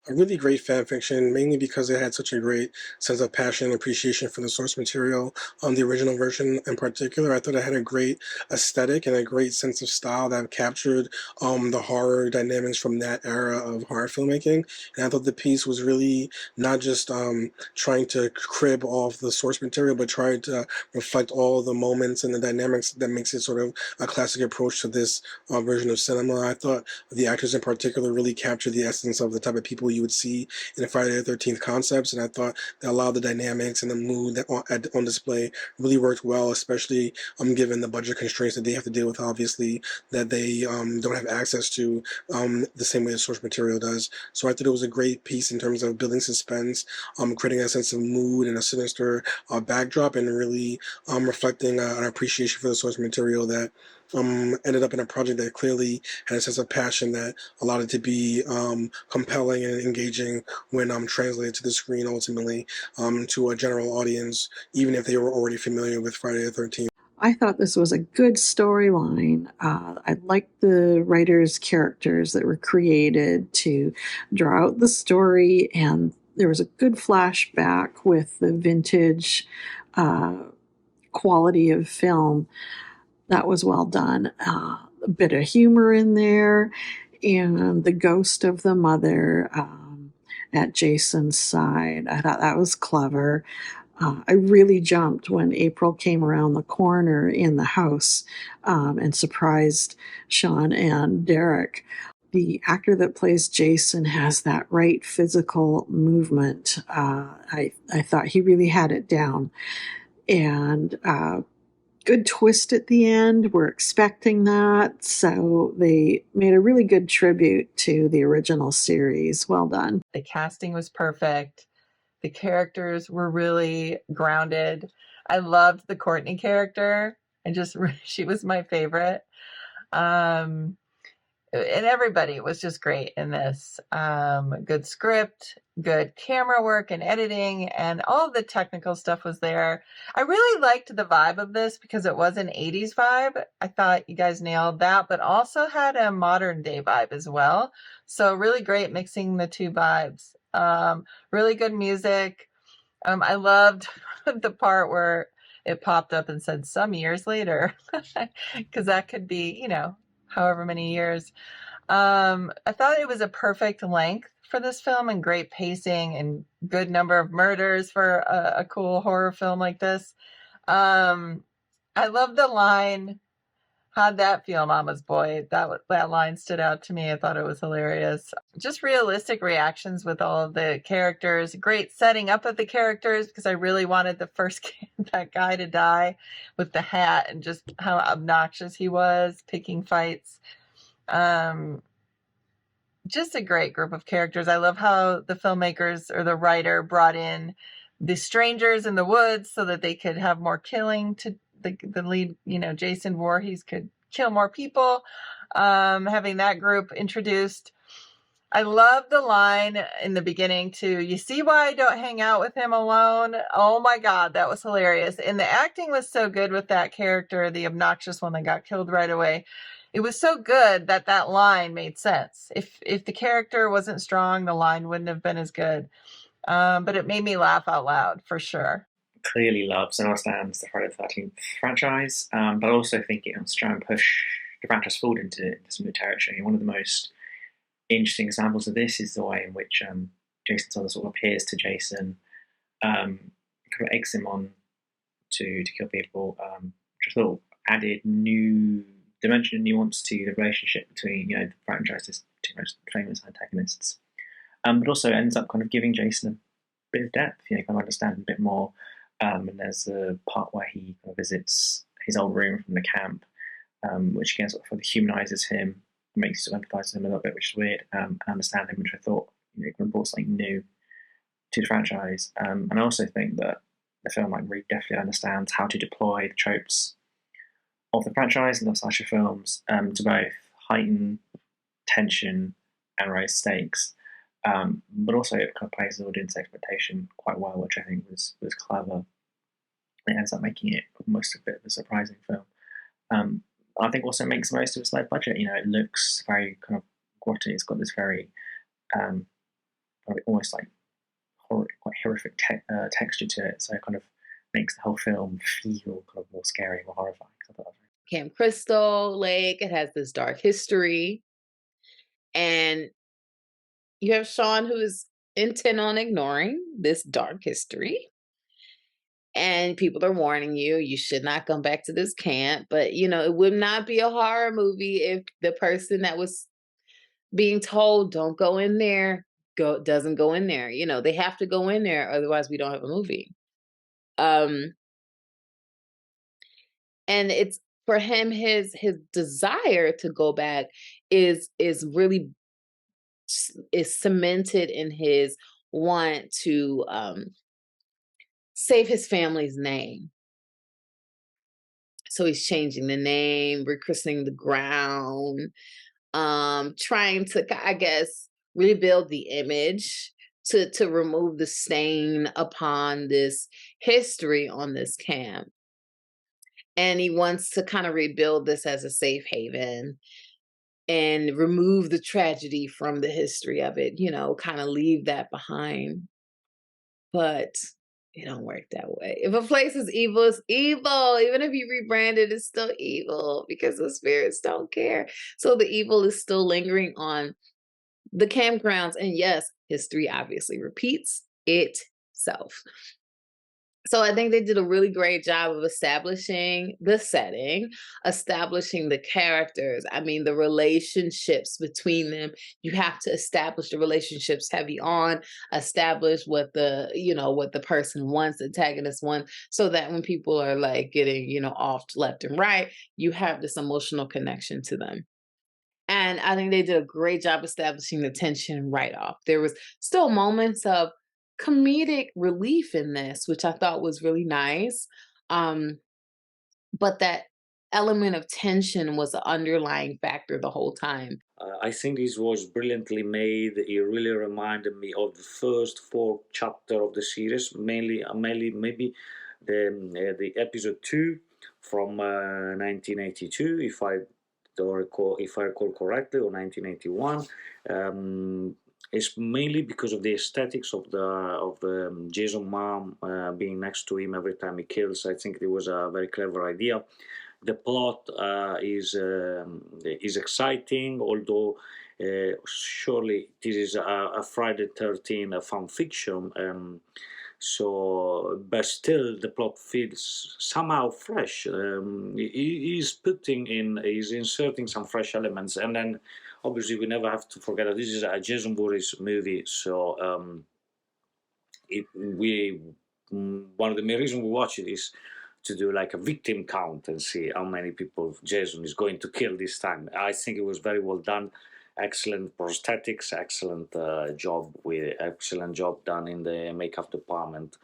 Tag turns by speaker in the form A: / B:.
A: a really great fan fiction, mainly because it had such a great sense of passion and appreciation for the source material on the original version in particular. I thought it had a great aesthetic and a great sense of style that captured the horror dynamics from that era of horror filmmaking. And I thought the piece was really not just trying to crib off the source material, but trying to reflect all the moments and the dynamics that makes it sort of a classic approach to this version of cinema. I thought the actors in particular really captured the essence of the type of people you would see in the Friday the 13th concepts, and I thought that a lot of the dynamics and the mood that on display really worked well, especially given the budget constraints that they have to deal with, obviously, that they don't have access to the same way the source material does. So I thought it was a great piece in terms of building suspense, creating a sense of mood and a sinister backdrop, and really reflecting an appreciation for the source material that ended up in a project that clearly had a sense of passion that allowed it to be compelling and engaging when translated to the screen ultimately to a general audience, even if they were already familiar with Friday the 13th.
B: I thought this was a good storyline. I liked the writers' characters that were created to draw out the story, and there was a good flashback with the vintage uh, quality of film. That was well done. A bit of humor in there, and the ghost of the mother at Jason's side. I thought that was clever. I really jumped when April came around the corner in the house and surprised Sean and Derek. The actor that plays Jason has that right physical movement. I thought he really had it down. And good twist at the end. We're expecting that. So they made a really good tribute to the original series. Well done.
C: The casting was perfect. The characters were really grounded. I loved the Courtney character. She was my favorite. And everybody was just great in this. Good script, good camera work and editing, and all of the technical stuff was there. I really liked the vibe of this because it was an 80s vibe. I thought you guys nailed that, but also had a modern day vibe as well. So really great mixing the two vibes. Really good music. I loved the part where it popped up and said some years later, because that could be, however many years. I thought it was a perfect length for this film and great pacing and good number of murders for a cool horror film like this. I love the line, "How'd that feel, Mama's boy?" That line stood out to me. I thought it was hilarious. Just realistic reactions with all of the characters. Great setting up of the characters because I really wanted the first that guy to die with the hat and just how obnoxious he was, picking fights. Just a great group of characters. I love how the filmmakers or the writer brought in the strangers in the woods so that they could have more killing to the lead, Jason Voorhees could kill more people. Having that group introduced. I love the line in the beginning too. "You see why I don't hang out with him alone?" Oh my God, that was hilarious. And the acting was so good with that character, the obnoxious one that got killed right away. It was so good that that line made sense. If the character wasn't strong, the line wouldn't have been as good. But it made me laugh out loud for sure.
D: Clearly loves and understands the Friday the 13th franchise, but I also think it wants to try and push the franchise forward into some new territory. One of the most interesting examples of this is the way in which Jason's son sort of appears to Jason, kind of eggs him on to kill people, which I thought added new dimension and nuance to the relationship between the franchise's two most famous antagonists, but also ends up kind of giving Jason a bit of depth. Kind of understand a bit more. And there's a part where he kind of visits his old room from the camp, which again sort of humanizes him, makes you sort of empathize with him a little bit, which is weird. And understand him, which I thought kind of brought something new to the franchise. And I also think that the film really definitely understands how to deploy the tropes of the franchise and the slasher films to both heighten tension and raise stakes. But also it kind of plays the audience expectation quite well, which I think was clever. It ends up making it almost a bit of a surprising film. I think also makes the most of its low budget. It looks very kind of grotty. It's got this very almost like quite horrific texture to it. So it kind of makes the whole film feel kind of more scary, more horrifying. So I thought that was
E: Camp Crystal Lake, it has this dark history. And you have Sean, who is intent on ignoring this dark history. And people are warning you should not come back to this camp. But, it would not be a horror movie if the person that was being told don't go in there doesn't go in there. They have to go in there, otherwise we don't have a movie. And it's for him, his desire to go back is really is cemented in his want to save his family's name. So he's changing the name, rechristening the ground, trying to, I guess, rebuild the image to remove the stain upon this history on this camp. And he wants to kind of rebuild this as a safe haven and remove the tragedy from the history of it, kind of leave that behind. But it don't work that way. If a place is evil, it's evil. Even if you rebrand it, it's still evil because the spirits don't care. So the evil is still lingering on the campgrounds. And yes, history obviously repeats itself. So I think they did a really great job of establishing the setting, establishing the characters. I mean, the relationships between them. You have to establish the relationships heavy on, establish what the person wants, the antagonist wants, so that when people are like getting, off left and right, you have this emotional connection to them. And I think they did a great job establishing the tension right off. There was still moments of comedic relief in this, which I thought was really nice. But that element of tension was an underlying factor the whole time.
F: I think this was brilliantly made. It really reminded me of the first 4 chapter of the series, mainly maybe the episode 2 from 1982, if I recall correctly, or 1981. It's mainly because of the aesthetics of the Jason mom being next to him every time he kills. I think it was a very clever idea. The plot is exciting, although surely this is a Friday 13 fan fiction. But still, the plot feels somehow fresh. He's inserting some fresh elements, and then obviously we never have to forget that this is a Jason Voorhees movie. So one of the main reasons we watch it is to do like a victim count and see how many people Jason is going to kill this time. I think it was very well done. Excellent prosthetics, excellent job done in the makeup department.